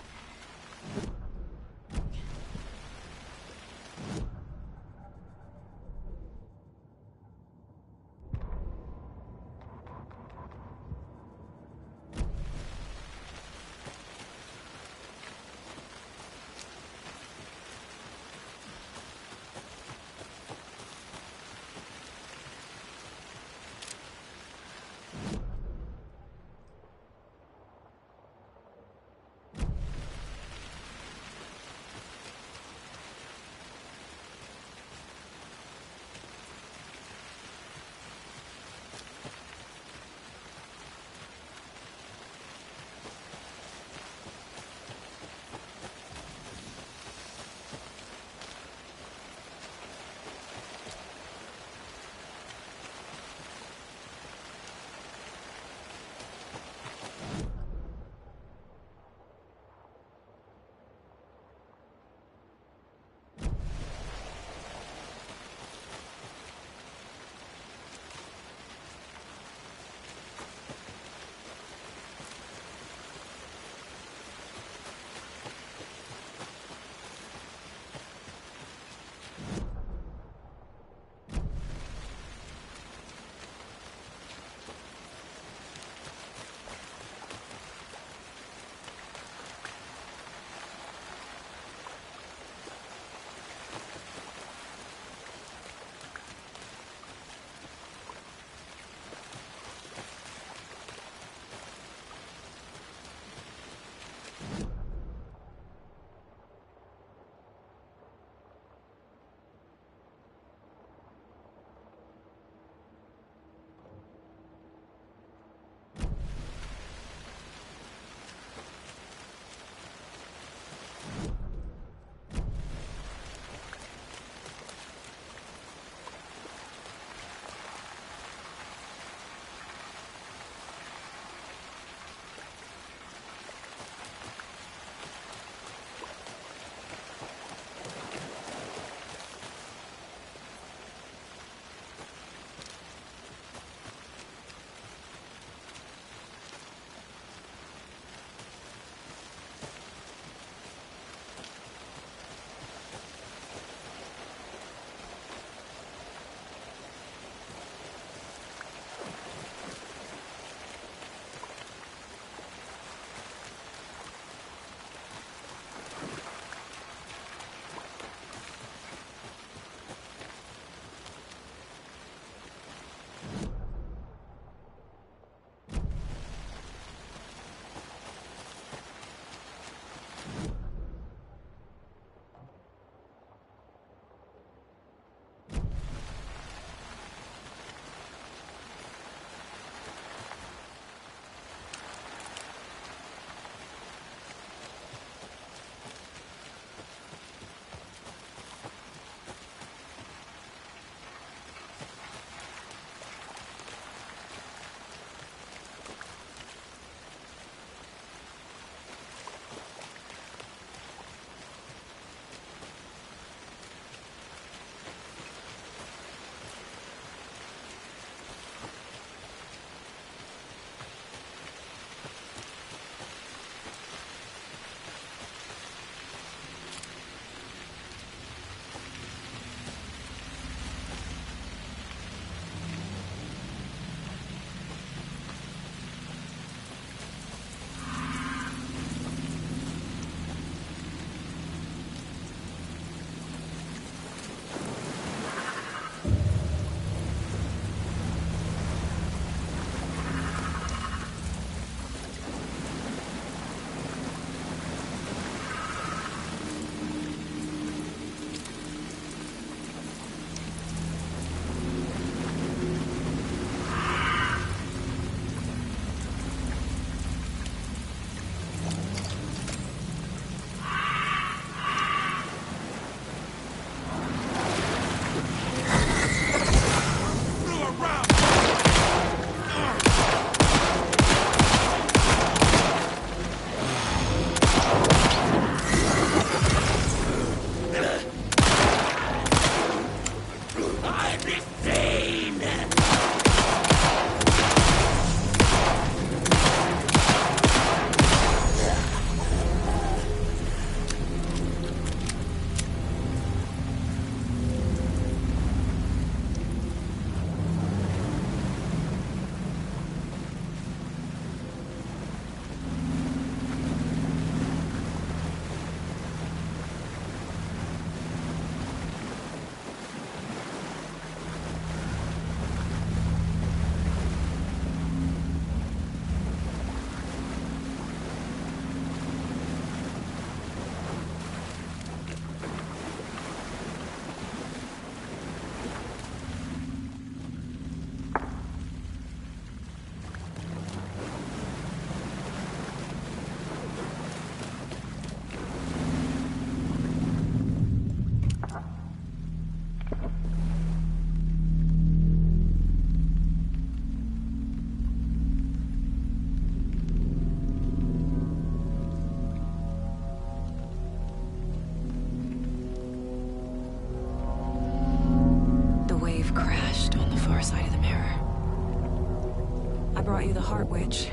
I brought you the Heart Witch.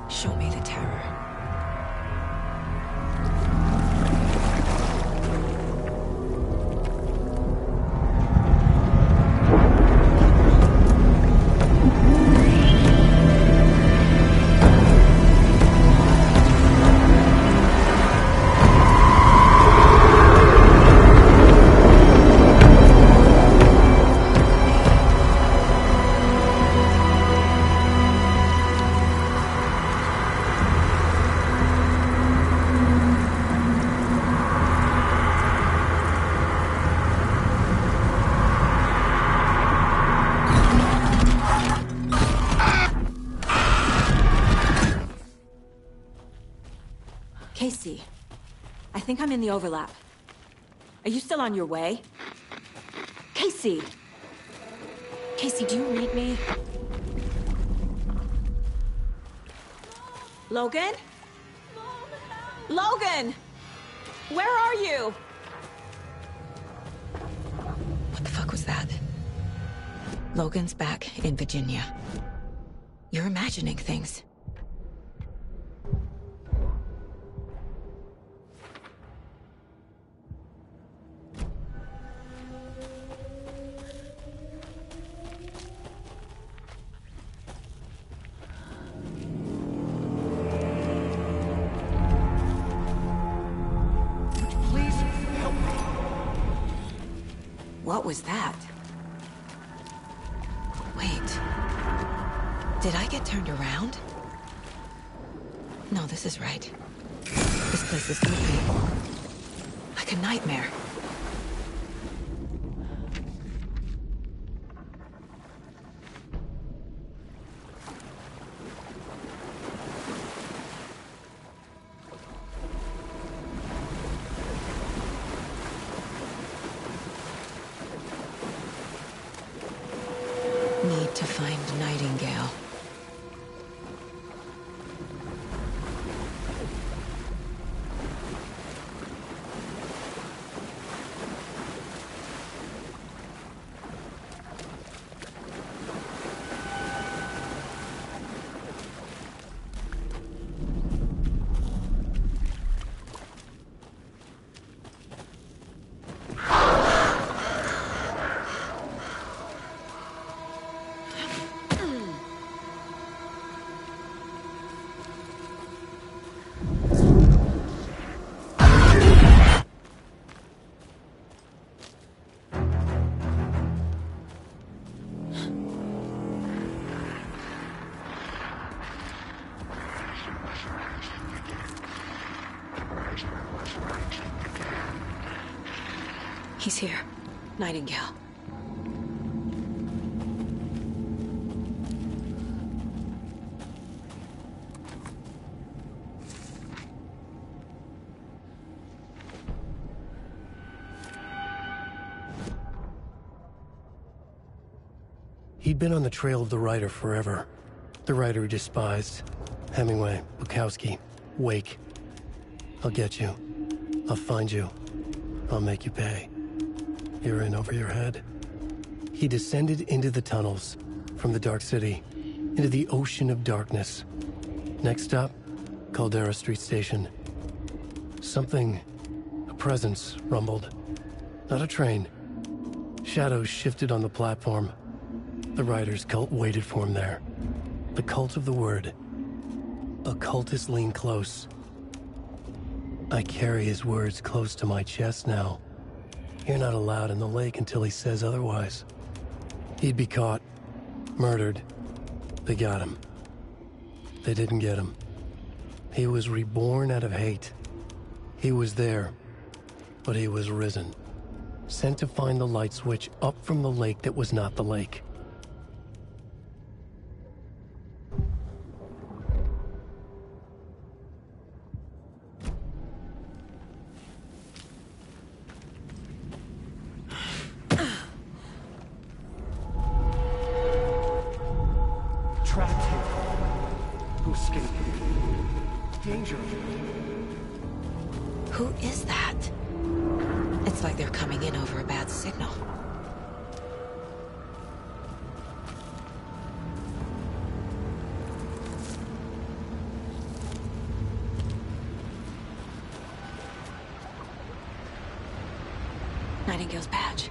Show me the terror. Casey, I think I'm in the overlap. Are you still on your way? Casey! Casey, do you read me? Logan? Logan! Where are you? What the fuck was that? Logan's back in Virginia. You're imagining things. What was that? Wait. Did I get turned around? No, this is right. This place is creepy. Like a nightmare. Need to find Nightingale. He's here. Nightingale. He'd been on the trail of the writer forever. The writer he despised. Hemingway, Bukowski, Wake. I'll get you. I'll find you. I'll make you pay. You're in over your head. He descended into the tunnels, from the Dark City, into the ocean of darkness. Next stop, Caldera Street Station. Something, a presence, rumbled. Not a train. Shadows shifted on the platform. The writer's cult waited for him there. The cult of the word. Occultists lean close. I carry his words close to my chest now. You're not allowed in the lake until he says otherwise. He'd be caught, murdered. They got him. They didn't get him. He was reborn out of hate. He was there, but he was risen. Sent to find the light switch up from the lake that was not the lake. Who is that? It's like they're coming in over a bad signal. Nightingale's badge.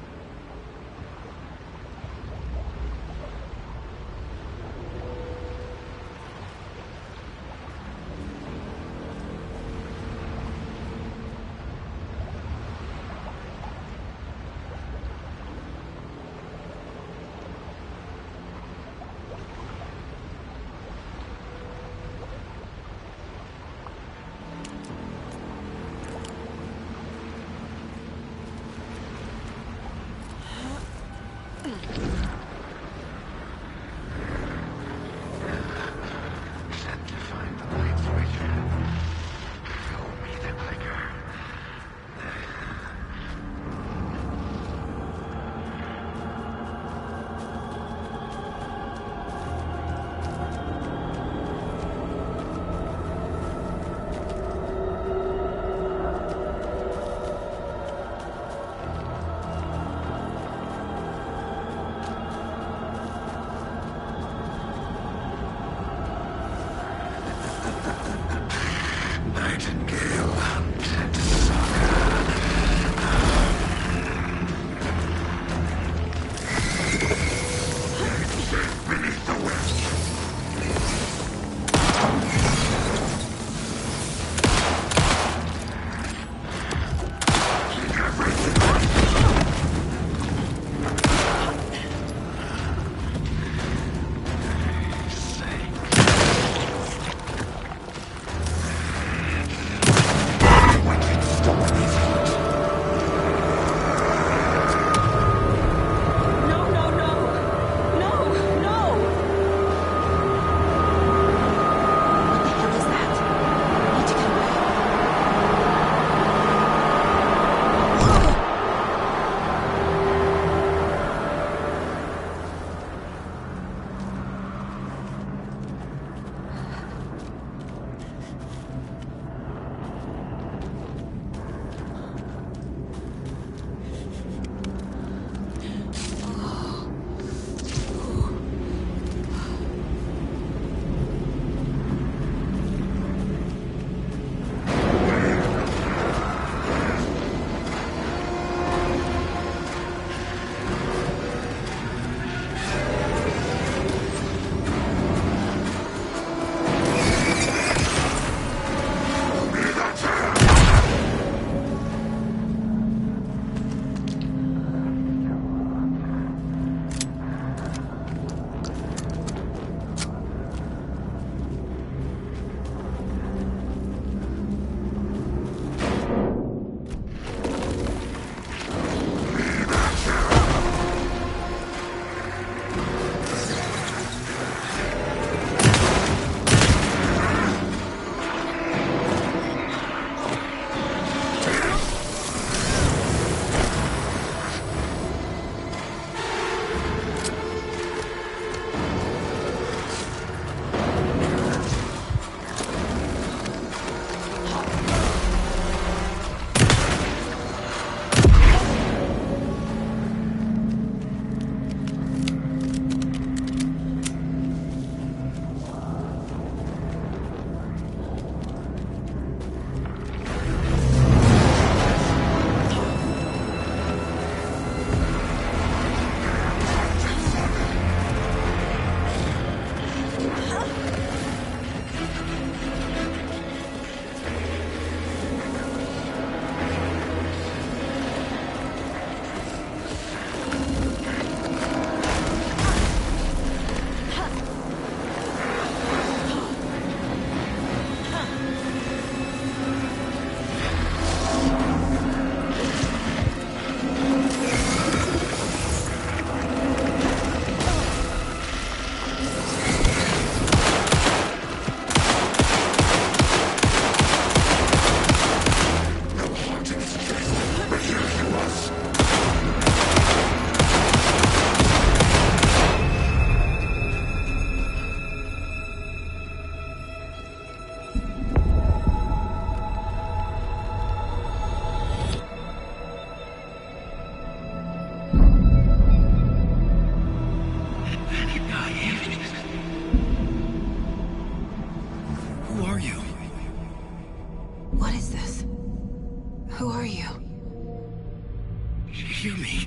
hear me?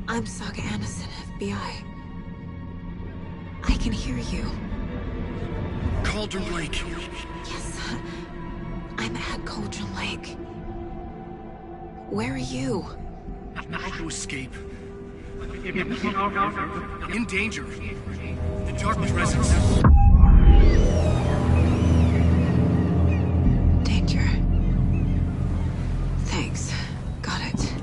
I'm Saga Anderson, FBI. I can hear you. Cauldron Lake. Yes, I'm at Cauldron Lake. Where are you? I had to escape. In danger. The dark presence. Danger. Thanks. Got it.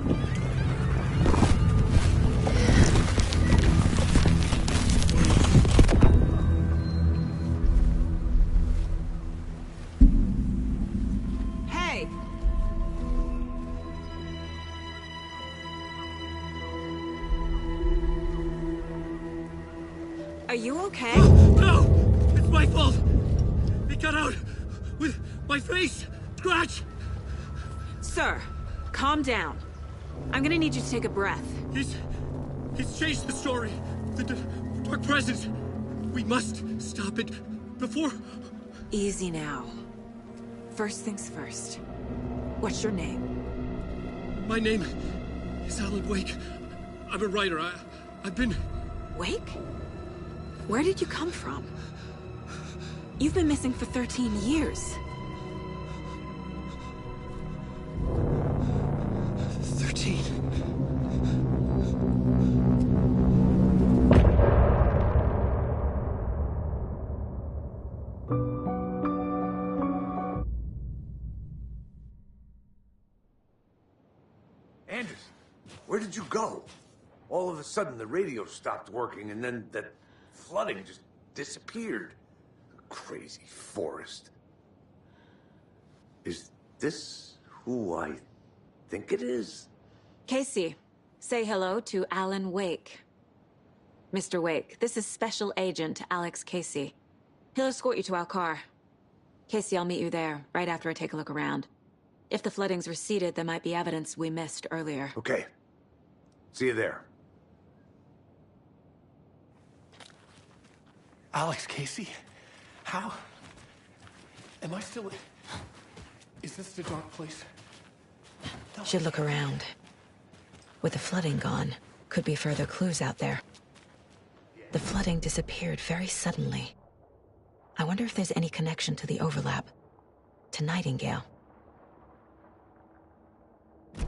Hey! Are you okay? No! It's my fault! It got out with my face scratch! Sir, calm down. I'm gonna need you to take a breath. He's changed the story. The dark presence. We must stop it before... Easy now. First things first. What's your name? My name is Alan Wake. I'm a writer. I've been... Wake? Where did you come from? You've been missing for 13 years. 13. Anderson, where did you go? All of a sudden, the radio stopped working, and then that flooding just disappeared. Crazy forest. Is this who I think it is? Casey, say hello to Alan Wake. Mr. Wake, this is Special Agent Alex Casey. He'll escort you to our car. Casey, I'll meet you there, right after I take a look around. If the flooding's receded, there might be evidence we missed earlier. Okay. See you there. Alex Casey? How? Am I still... Is this the dark place? Should look around. With the flooding gone, could be further clues out there. The flooding disappeared very suddenly. I wonder if there's any connection to the overlap. To Nightingale. I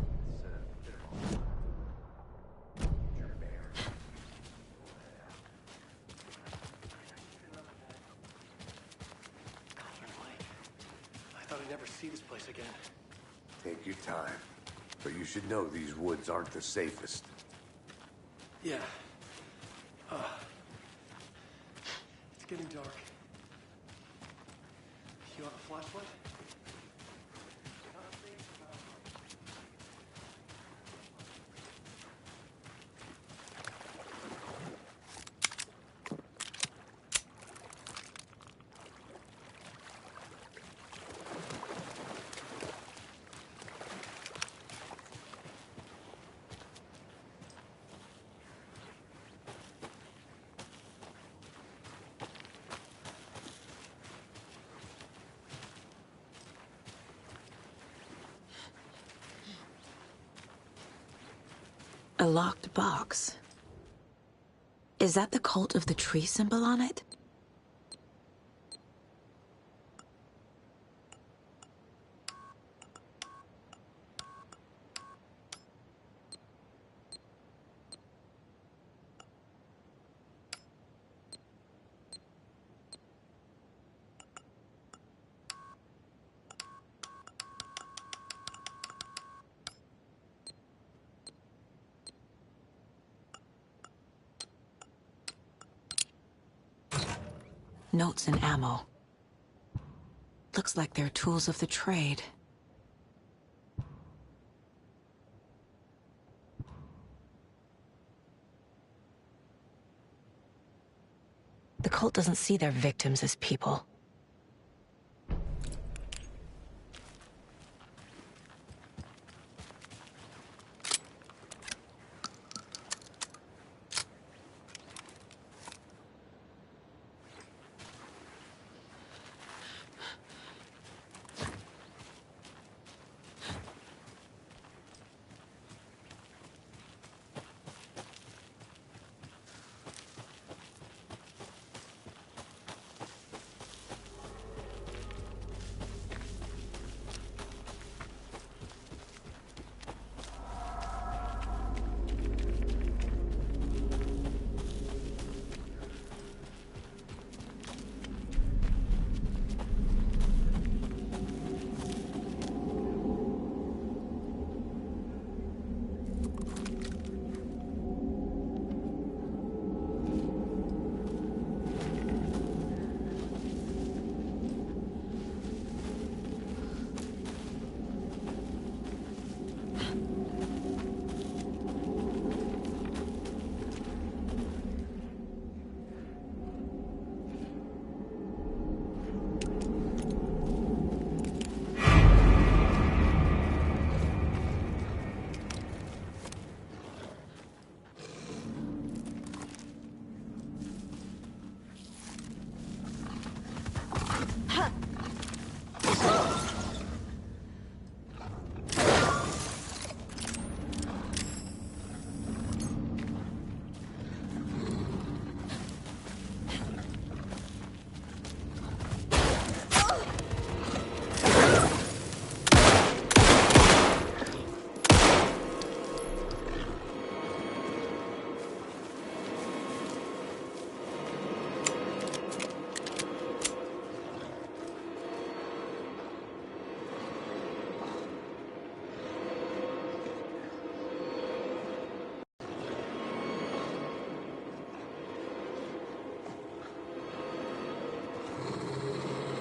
thought I'd never see this place again. Take your time. But you should know these woods aren't the safest. Yeah. It's getting dark. You want a flashlight? A locked box. Is that the cult of the tree symbol on it? Notes and ammo. Looks like they're tools of the trade. The cult doesn't see their victims as people.